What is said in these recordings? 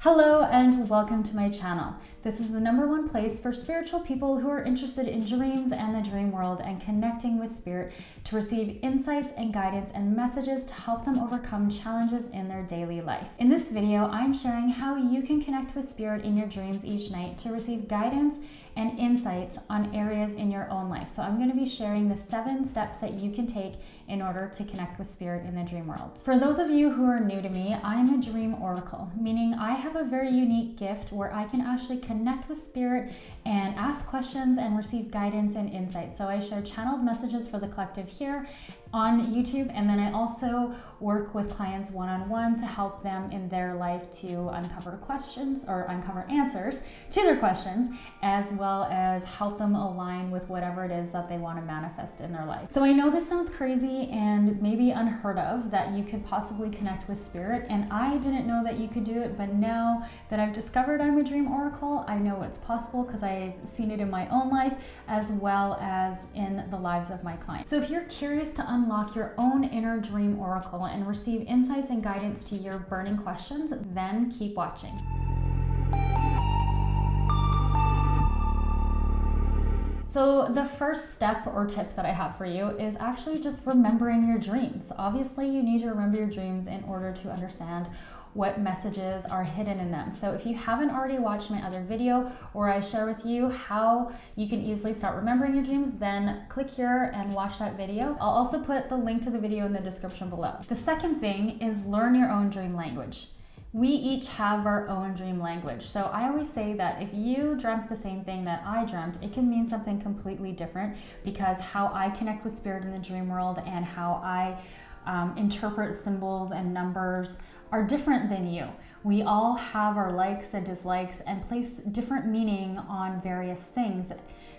Hello and welcome to my channel. This is the #1 place for spiritual people who are interested in dreams and the dream world and connecting with spirit to receive insights and guidance and messages to help them overcome challenges in their daily life. In this video, I'm sharing how you can connect with spirit in your dreams each night to receive guidance and insights on areas in your own life. So I'm going to be sharing the 7 steps that you can take in order to connect with spirit in the dream world. For those of you who are new to me, I'm a dream oracle, meaning I have a very unique gift where I can actually connect with spirit and ask questions and receive guidance and insights. So I share channeled messages for the collective here on YouTube, and then I also work with clients one-on-one to help them in their life to uncover questions or uncover answers to their questions, as well as help them align with whatever it is that they want to manifest in their life. So I know this sounds crazy and maybe unheard of that you could possibly connect with spirit, and I didn't know that you could do it, but now that I've discovered I'm a dream oracle, I know it's possible because I've seen it in my own life as well as in the lives of my clients. So if you're curious to unlock your own inner dream oracle and receive insights and guidance to your burning questions, then keep watching. So the first step or tip that I have for you is actually just remembering your dreams. Obviously, you need to remember your dreams in order to understand what messages are hidden in them. So if you haven't already watched my other video where I share with you how you can easily start remembering your dreams, then click here and watch that video. I'll also put the link to the video in the description below. The second thing is learn your own dream language. We each have our own dream language. So I always say that if you dreamt the same thing that I dreamt, it can mean something completely different, because how I connect with spirit in the dream world and how I interpret symbols and numbers are different than you. We all have our likes and dislikes and place different meaning on various things.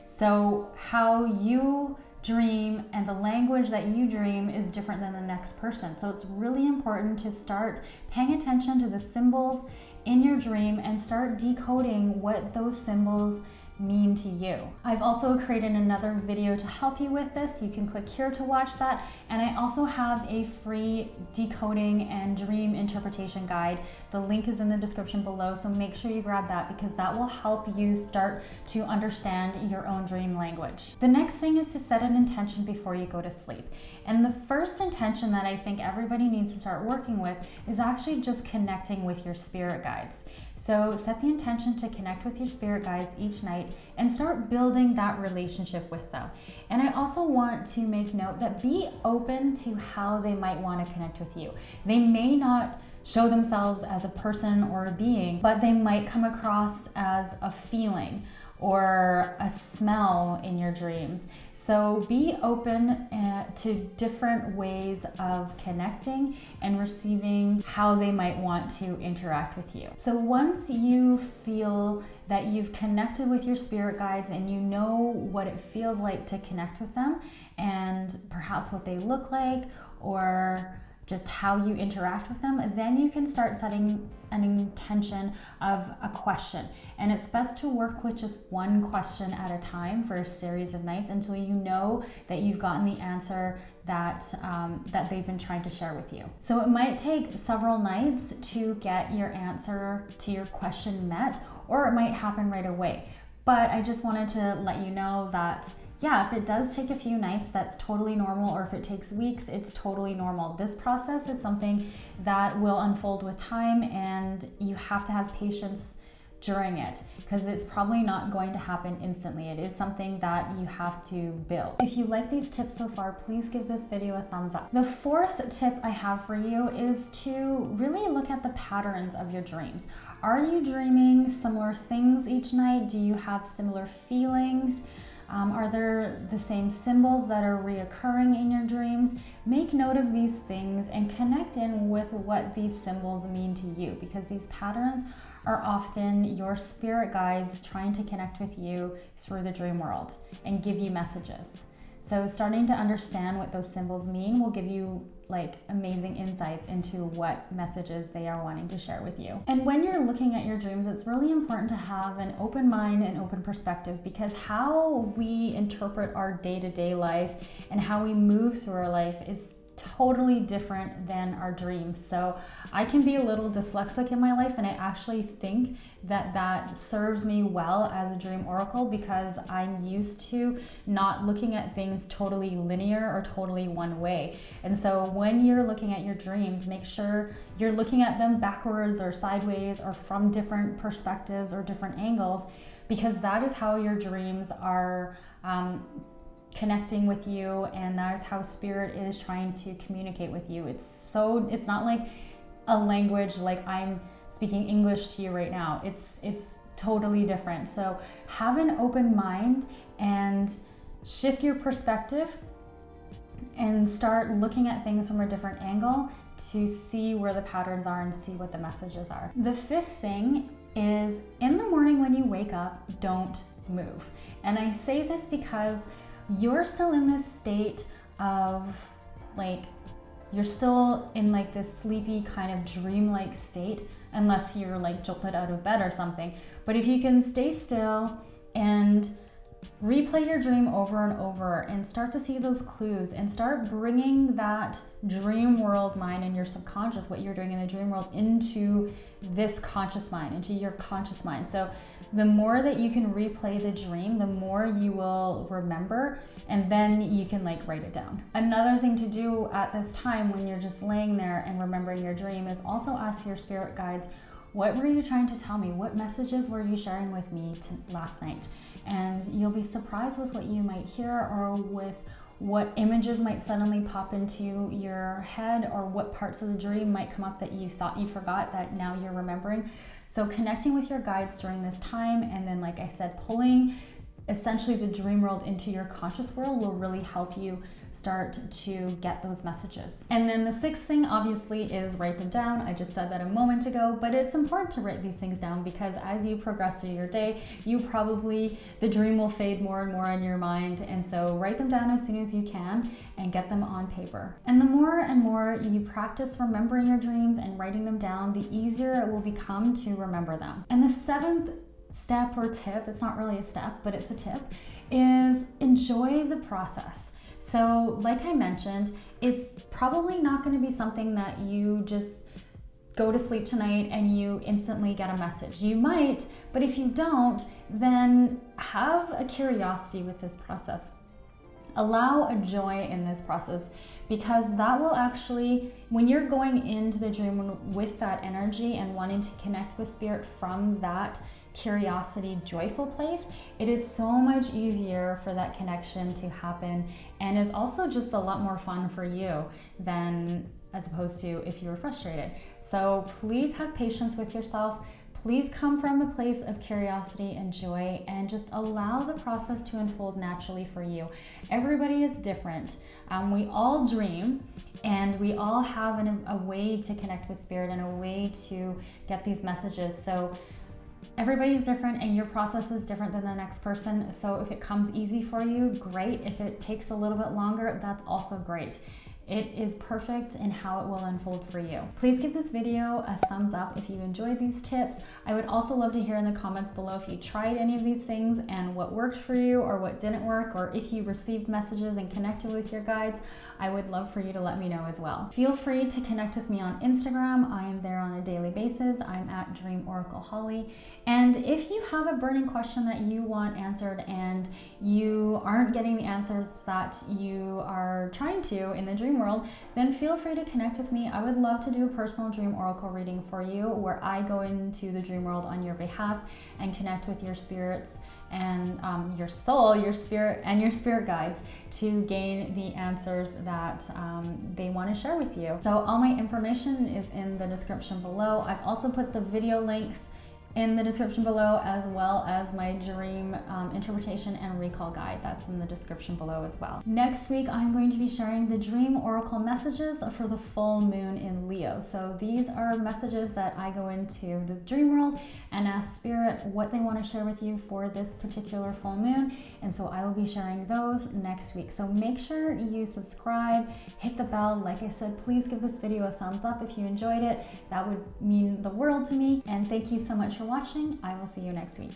So how you dream and the language that you dream is different than the next person. So it's really important to start paying attention to the symbols in your dream and start decoding what those symbols mean to you. I've also created another video to help you with this. You can click here to watch that. And I also have a free decoding and dream interpretation guide. The link is in the description below, so make sure you grab that because that will help you start to understand your own dream language. The next thing is to set an intention before you go to sleep. And the first intention that I think everybody needs to start working with is actually just connecting with your spirit guides. So set the intention to connect with your spirit guides each night and start building that relationship with them. And I also want to make note that be open to how they might want to connect with you. They may not show themselves as a person or a being, but they might come across as a feeling or a smell in your dreams. So be open to different ways of connecting and receiving how they might want to interact with you. So once you feel that you've connected with your spirit guides and you know what it feels like to connect with them and perhaps what they look like or just how you interact with them, then you can start setting an intention of a question. And it's best to work with just one question at a time for a series of nights until you know that you've gotten the answer that they've been trying to share with you. So it might take several nights to get your answer to your question met, or it might happen right away. But I just wanted to let you know that yeah, if it does take a few nights, that's totally normal, or if it takes weeks, it's totally normal. This process is something that will unfold with time, and you have to have patience during it because it's probably not going to happen instantly. It is something that you have to build. If you like these tips so far, please give this video a thumbs up. The fourth tip I have for you is to really look at the patterns of your dreams. Are you dreaming similar things each night? Do you have similar feelings? Are there the same symbols that are reoccurring in your dreams? Make note of these things and connect in with what these symbols mean to you, because these patterns are often your spirit guides trying to connect with you through the dream world and give you messages. So starting to understand what those symbols mean will give you like amazing insights into what messages they are wanting to share with you. And when you're looking at your dreams, it's really important to have an open mind and open perspective, because how we interpret our day-to-day life and how we move through our life is totally different than our dreams. So I can be a little dyslexic in my life, and I actually think that that serves me well as a dream oracle, because I'm used to not looking at things totally linear or totally one way. And so when you're looking at your dreams, make sure you're looking at them backwards or sideways or from different perspectives or different angles, because that is how your dreams are connecting with you, and that is how spirit is trying to communicate with you. It's not like a language like I'm speaking English to you right now. It's totally different. So have an open mind and shift your perspective and start looking at things from a different angle to see where the patterns are and see what the messages are. The fifth thing is, in the morning when you wake up, don't move. And I say this because you're still in this state of like, you're still in like this sleepy kind of dreamlike state, unless you're like jolted out of bed or something. But if you can stay still and replay your dream over and over and start to see those clues and start bringing that dream world mind and your subconscious, what you're doing in the dream world, into this conscious mind, into your conscious mind. So the more that you can replay the dream, the more you will remember, and then you can like write it down. Another thing to do at this time when you're just laying there and remembering your dream is also ask your spirit guides, what were you trying to tell me? What messages were you sharing with me last night? And you'll be surprised with what you might hear, or with what images might suddenly pop into your head, or what parts of the dream might come up that you thought you forgot that now you're remembering. So connecting with your guides during this time, and then like I said, pulling essentially the dream world into your conscious world will really help you start to get those messages. And then the sixth thing obviously is write them down. I just said that a moment ago, but it's important to write these things down, because as you progress through your day, the dream will fade more and more in your mind. And so write them down as soon as you can and get them on paper. And the more and more you practice remembering your dreams and writing them down, the easier it will become to remember them. And the seventh step or tip, it's not really a step, but it's a tip, is enjoy the process. So like I mentioned, it's probably not going to be something that you just go to sleep tonight and you instantly get a message. You might, but if you don't, then have a curiosity with this process. Allow a joy in this process, because that will actually, when you're going into the dream with that energy and wanting to connect with spirit from that curiosity, joyful place, it is so much easier for that connection to happen, and is also just a lot more fun for you than as opposed to if you were frustrated. So please have patience with yourself. Please come from a place of curiosity and joy, and just allow the process to unfold naturally for you. Everybody is different. We all dream, and we all have a way to connect with spirit and a way to get these messages. So everybody's different, and your process is different than the next person. So if it comes easy for you, great. If it takes a little bit longer, that's also great. It is perfect in how it will unfold for you. Please give this video a thumbs up if you enjoyed these tips. I would also love to hear in the comments below if you tried any of these things and what worked for you or what didn't work, or if you received messages and connected with your guides. I would love for you to let me know as well. Feel free to connect with me on Instagram. I am there on a daily basis. I'm at Dream Oracle Holly. And if you have a burning question that you want answered and you aren't getting the answers that you are trying to in the dream world, then feel free to connect with me. I would love to do a personal dream oracle reading for you, where I go into the dream world on your behalf and connect with your spirits and your soul, your spirit, and your spirit guides to gain the answers that they want to share with you. So all my information is in the description below. I've also put the video links in the description below, as well as my dream interpretation and recall guide. That's in the description below as well. Next week, I'm going to be sharing the dream oracle messages for the full moon in Leo. So these are messages that I go into the dream world and ask spirit what they want to share with you for this particular full moon. And so I will be sharing those next week. So make sure you subscribe, hit the bell. Like I said, please give this video a thumbs up if you enjoyed it. That would mean the world to me. And thank you so much for watching. I will see you next week.